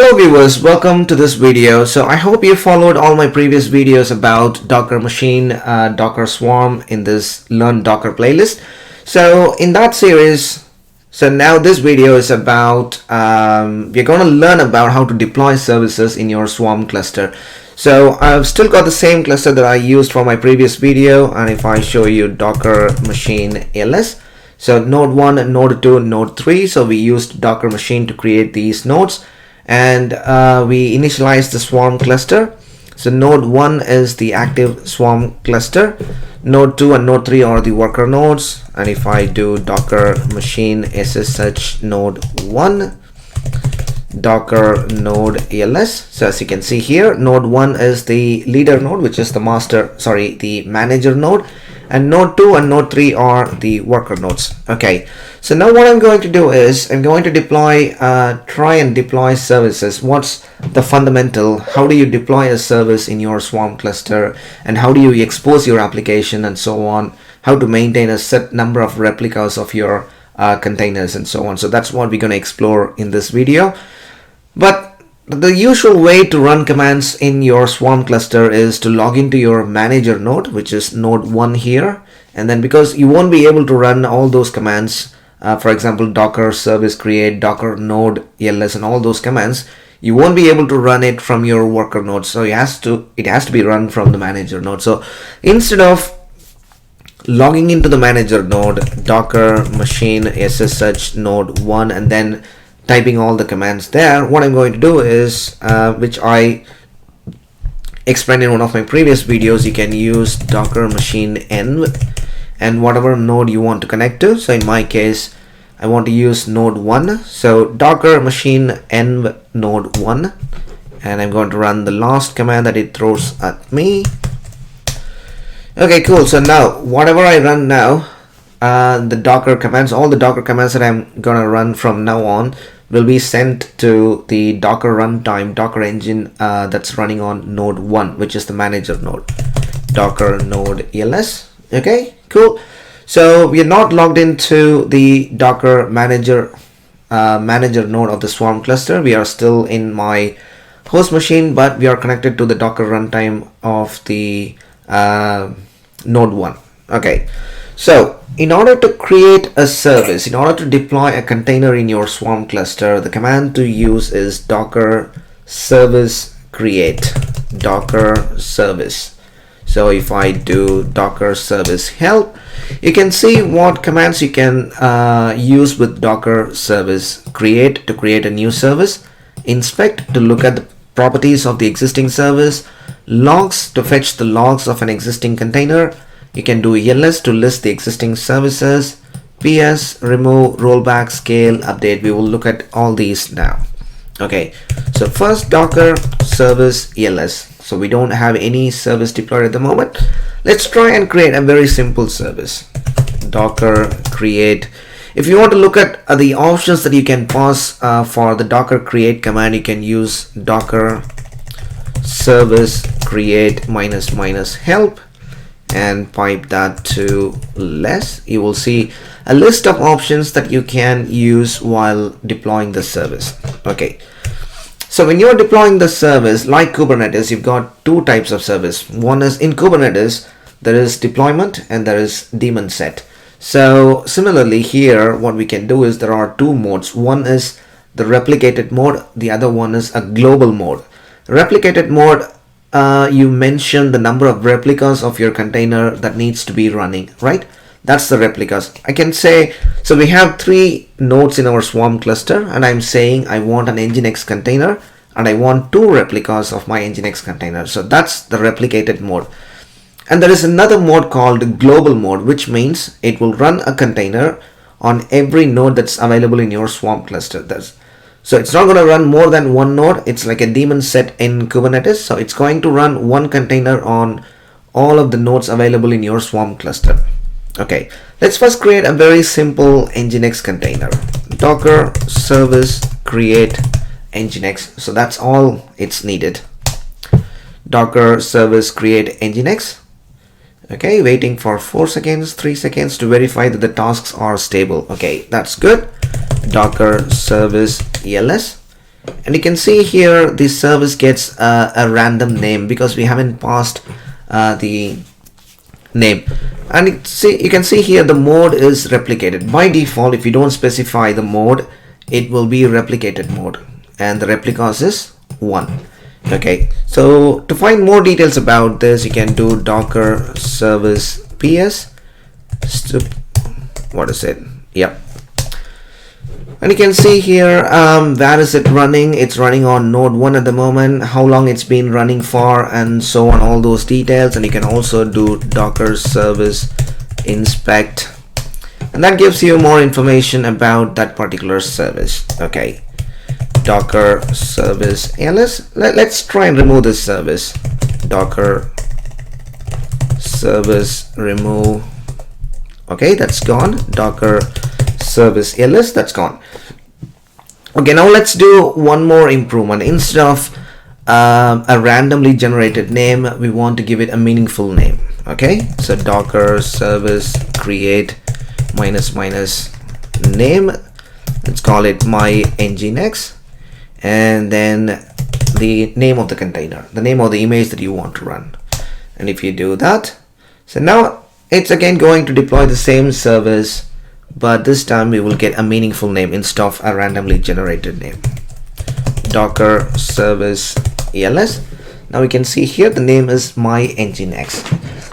Hello viewers, welcome to this video. So I hope you followed all my previous videos about Docker Machine, Docker Swarm in this Learn Docker playlist. So in that series, now this video is about, we're going to learn about how to deploy services in your Swarm cluster. So I've still got the same cluster that I used for my previous video, and if I show you Docker Machine ls, so node 1, node 2, node 3, so we used Docker Machine to create these nodes. And we initialize the Swarm cluster. So node 1 is the active Swarm cluster, node 2 and node 3 are the worker nodes. And if I do Docker Machine ssh node 1 Docker node ls, so as you can see here, node 1 is the leader node, which is the manager node, and node 2 and node 3 are the worker nodes. Okay, so now what I'm going to do is I'm going to try and deploy services. What's the fundamental? How do you deploy a service in your Swarm cluster, and how do you expose your application and so on? How to maintain a set number of replicas of your containers and so on. So that's what we're going to explore in this video. But the usual way to run commands in your Swarm cluster is to log into your manager node, which is node 1 here. And then because you won't be able to run all those commands, for example, Docker service create, Docker node ls, and all those commands, you won't be able to run it from your worker node. So it has to be run from the manager node. So instead of logging into the manager node, Docker machine ssh node 1, and then typing all the commands there, what I'm going to do is, which I explained in one of my previous videos, you can use Docker machine env and whatever node you want to connect to. So in my case, I want to use node 1. So Docker machine env node 1, and I'm going to run the last command that it throws at me. Okay, cool. So now whatever I run now, the Docker commands, all the Docker commands that I'm gonna run from now on will be sent to the Docker runtime, Docker engine that's running on node 1, which is the manager node, Docker node ls. Okay, cool. So we are not logged into the Docker manager node of the Swarm cluster. We are still in my host machine, but we are connected to the Docker runtime of the node 1. Okay, so in order to create a service, in order to deploy a container in your Swarm cluster, the command to use is Docker service create, Docker service. So if I do Docker service help, you can see what commands you can use with Docker service create to create a new service, inspect to look at the properties of the existing service, logs to fetch the logs of an existing container. You can do ls to list the existing services, ps, remove, rollback, scale, update. We will look at all these now. Okay, so first Docker service ls. So we don't have any service deployed at the moment. Let's try and create a very simple service. Docker create. If you want to look at the options that you can pass for the Docker create command, you can use Docker service create -- help and pipe that to less. You will see a list of options that you can use while deploying the service. Okay, so when you're deploying the service, like Kubernetes, you've got two types of service. One is in Kubernetes, there is deployment and there is daemon set. So similarly here, what we can do is there are two modes. One is the replicated mode, the other one is a global mode. Replicated mode, you mention the number of replicas of your container that needs to be running, right? That's the replicas. I can say, so we have 3 nodes in our Swarm cluster, and I'm saying I want an Nginx container and I want 2 replicas of my Nginx container. So that's the replicated mode. And there is another mode called global mode, which means it will run a container on every node that's available in your Swarm cluster. So it's not going to run more than one node. It's like a daemon set in Kubernetes. So it's going to run one container on all of the nodes available in your Swarm cluster. Okay, let's first create a very simple Nginx container. Docker service create Nginx. So that's all it's needed. Docker service create Nginx. Okay, waiting for 4 seconds, 3 seconds to verify that the tasks are stable. Okay, that's good. Docker service ls. and you can see here the service gets a random name because we haven't passed the name. And you can see here the mode is replicated. By default, if you don't specify the mode, it will be replicated mode, and the replicas is 1. Okay, so to find more details about this, you can do docker service ps what is it? Yep. And you can see here where is it running. It's running on node 1 at the moment, how long it's been running for, and so on, all those details. And you can also do docker service inspect, and that gives you more information about that particular service. Okay, docker service ls. Let's try and remove this service. Docker service remove. Okay, that's gone. Docker service ls, that's gone. Okay, now let's do one more improvement. Instead of a randomly generated name, we want to give it a meaningful name. Okay, so docker service create minus name. Let's call it my nginx, and then the name of the container, the name of the image that you want to run. And if you do that, so now it's again going to deploy the same service, but this time we will get a meaningful name instead of a randomly generated name. Docker service ls. Now we can see here the name is my nginx.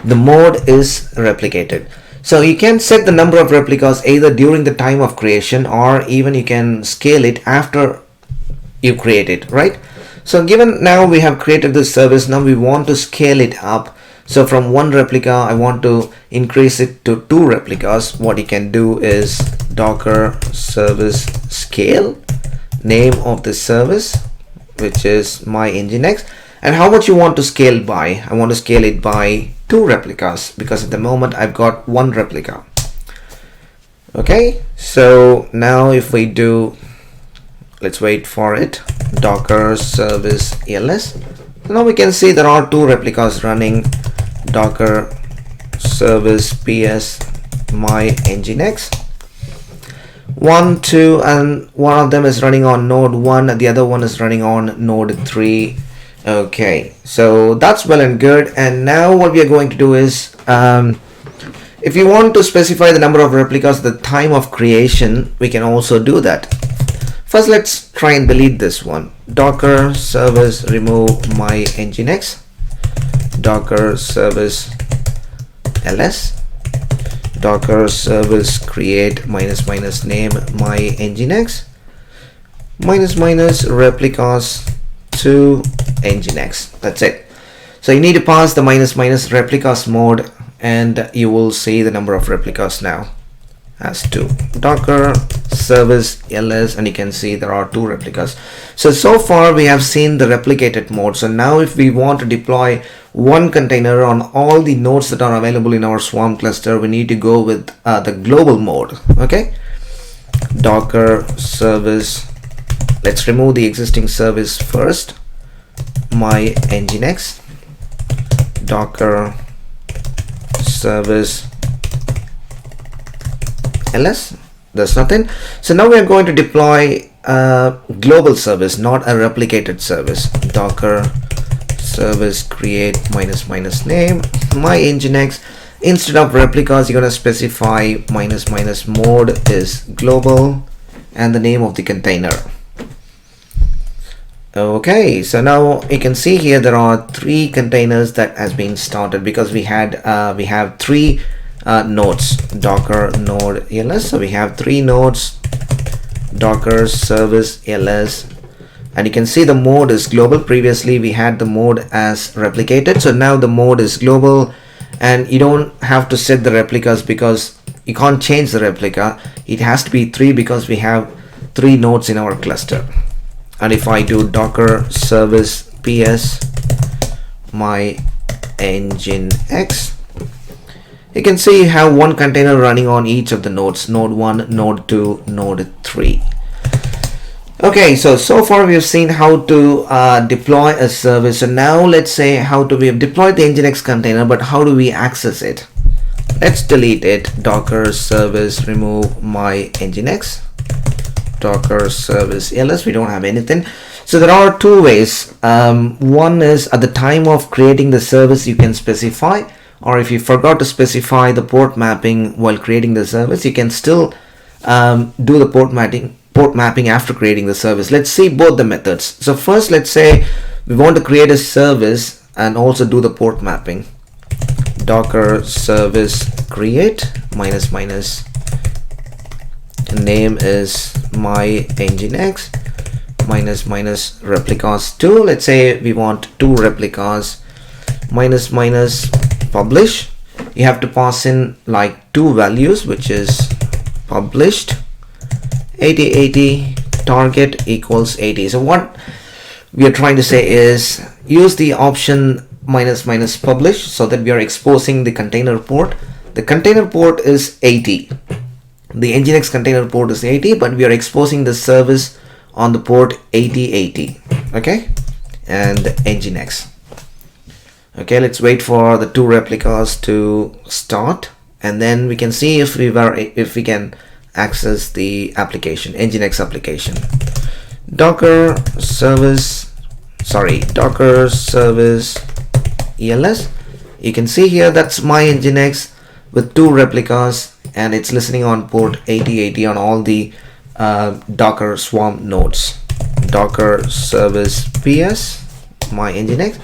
The mode is replicated. So you can set the number of replicas either during the time of creation, or even you can scale it after you create it, right? So given now we have created this service, now we want to scale it up. So from 1 replica, I want to increase it to 2 replicas. What you can do is docker service scale, name of the service, which is my nginx, and how much you want to scale by. I want to scale it by 2 replicas because at the moment I've got 1 replica. Okay, so now if we do, let's wait for it, docker service ls. Now we can see there are 2 replicas running. Docker service ps my nginx 1, 2, and one of them is running on node 1, the other one is running on node 3. Okay, so that's well and good. And now what we are going to do is if you want to specify the number of replicas at the time of creation, we can also do that. First, let's try and delete this one. Docker service remove my nginx, docker service ls, docker service create minus name my nginx, minus replicas to nginx. That's it. So you need to pass the minus replicas mode, and you will see the number of replicas now as 2. Docker service ls, and you can see there are 2 replicas. So far we have seen the replicated mode. So now if we want to deploy one container on all the nodes that are available in our Swarm cluster, we need to go with the global mode. Okay, docker service, let's remove the existing service first, my nginx, docker service ls. There's nothing. So now we are going to deploy a global service, not a replicated service. Docker service create minus name my nginx. Instead of replicas, you're going to specify minus mode is global and the name of the container. Okay, so now you can see here there are 3 containers that has been started because we have 3 nodes. Docker node ls, so we have 3 nodes, docker service ls, and you can see the mode is global. Previously we had the mode as replicated, so now the mode is global, and you don't have to set the replicas because you can't change the replica. It has to be 3 because we have 3 nodes in our cluster. And if I do docker service ps my nginx, you can see you have 1 container running on each of the nodes, node 1, node 2, node 3. Okay, so far we have seen how to deploy a service. So now let's say we have deployed the nginx container, but how do we access it? Let's delete it. Docker service remove my nginx, Docker service ls. We don't have anything. So there are two ways. One is at the time of creating the service you can specify, or if you forgot to specify the port mapping while creating the service, you can still do the port mapping after creating the service. Let's see both the methods. So first, let's say we want to create a service and also do the port mapping. Docker service create minus minus name is my nginx minus minus replicas 2. Let's say we want 2 replicas minus minus publish. You have to pass in like 2 values, which is published 8080 target equals 80. So what we are trying to say is use the option minus minus publish so that we are exposing the container port. The container port is 80. The nginx container port is 80, but we are exposing the service on the port 8080. Okay, and nginx. Okay, let's wait for the 2 replicas to start, and then we can see if we can access the application, nginx application. Docker service els. You can see here that's my nginx with 2 replicas, and it's listening on port 8080 on all the Docker Swarm nodes. Docker service ps my nginx.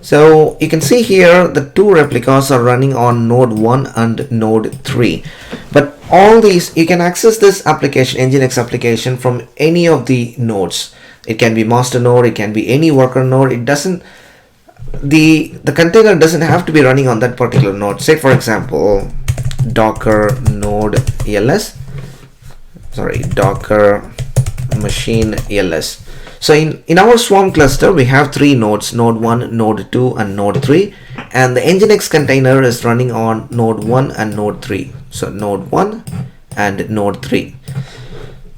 So you can see here the 2 replicas are running on node 1 and node 3, but all these, you can access this application, nginx application, from any of the nodes. It can be master node, it can be any worker node. It doesn't, the container doesn't have to be running on that particular node. Say for example docker node els, docker machine els. So in our Swarm cluster we have 3 nodes, node 1, node 2 and node 3, and the nginx container is running on node 1 and node 3. So node 1 and node 3,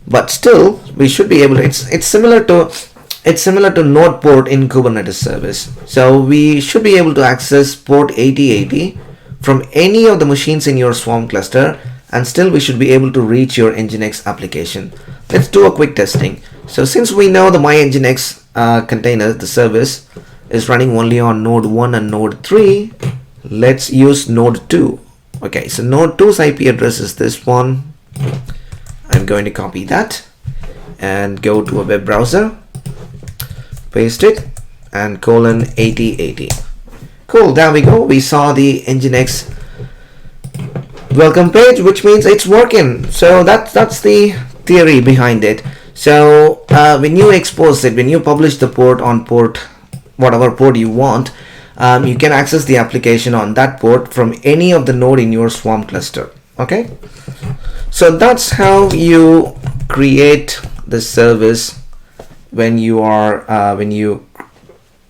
but still we should be able to, it's similar to node port in Kubernetes service. So we should be able to access port 8080 from any of the machines in your Swarm cluster, and still we should be able to reach your nginx application. Let's do a quick testing. So since we know the my nginx container, the service is running only on node 1 and node 3, let's use node 2. Okay, so node 2's IP address is this one. I'm going to copy that and go to a web browser, paste it, and colon 8080. Cool, there we go. We saw the nginx welcome page, which means it's working. So that's the theory behind it. So when you expose it, when you publish the port on port, whatever port you want, you can access the application on that port from any of the node in your Swarm cluster. Okay, so that's how you create the service when you are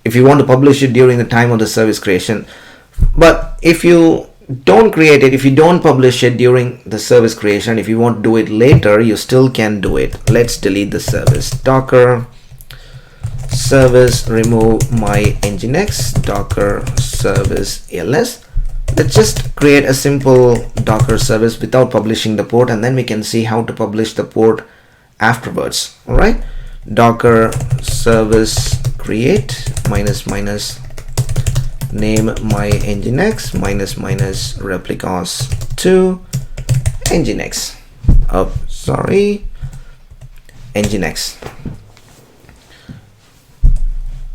if you want to publish it during the time of the service creation. But if you don't create it, if you don't publish it during the service creation, if you want to do it later, you still can do it. Let's delete the service. Docker service remove my nginx docker service ls. Let's just create a simple Docker service without publishing the port, and then we can see how to publish the port afterwards. All right, Docker service create minus minus name my nginx minus minus replicas 2 nginx. Nginx.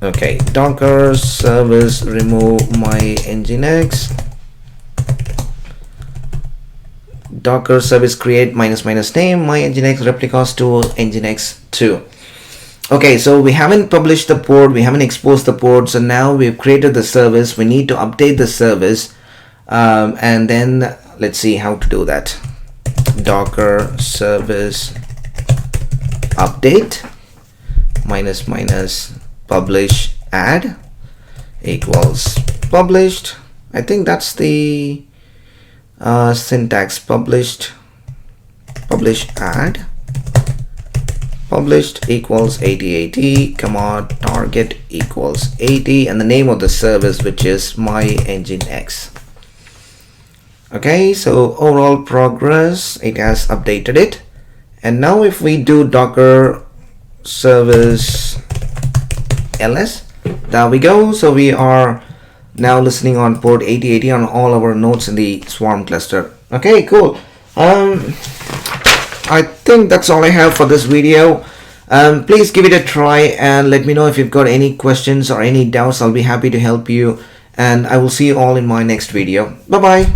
Okay, Docker service remove my nginx Docker service create minus minus name my nginx replicas 2 nginx 2. Okay, so we haven't published the port, we haven't exposed the port, so now we've created the service. We need to update the service, and then let's see how to do that. Docker service update minus minus publish add equals published. I think that's the syntax. Publish add published equals 8080 comma target equals 80, and the name of the service, which is my nginx. Okay, so overall progress, it has updated it, And now if we do docker service ls, there we go. So we are now listening on port 8080 on all our nodes in the Swarm cluster. Okay, cool. I think that's all I have for this video. Please give it a try and let me know if you've got any questions or any doubts. I'll be happy to help you, and I will see you all in my next video. Bye bye.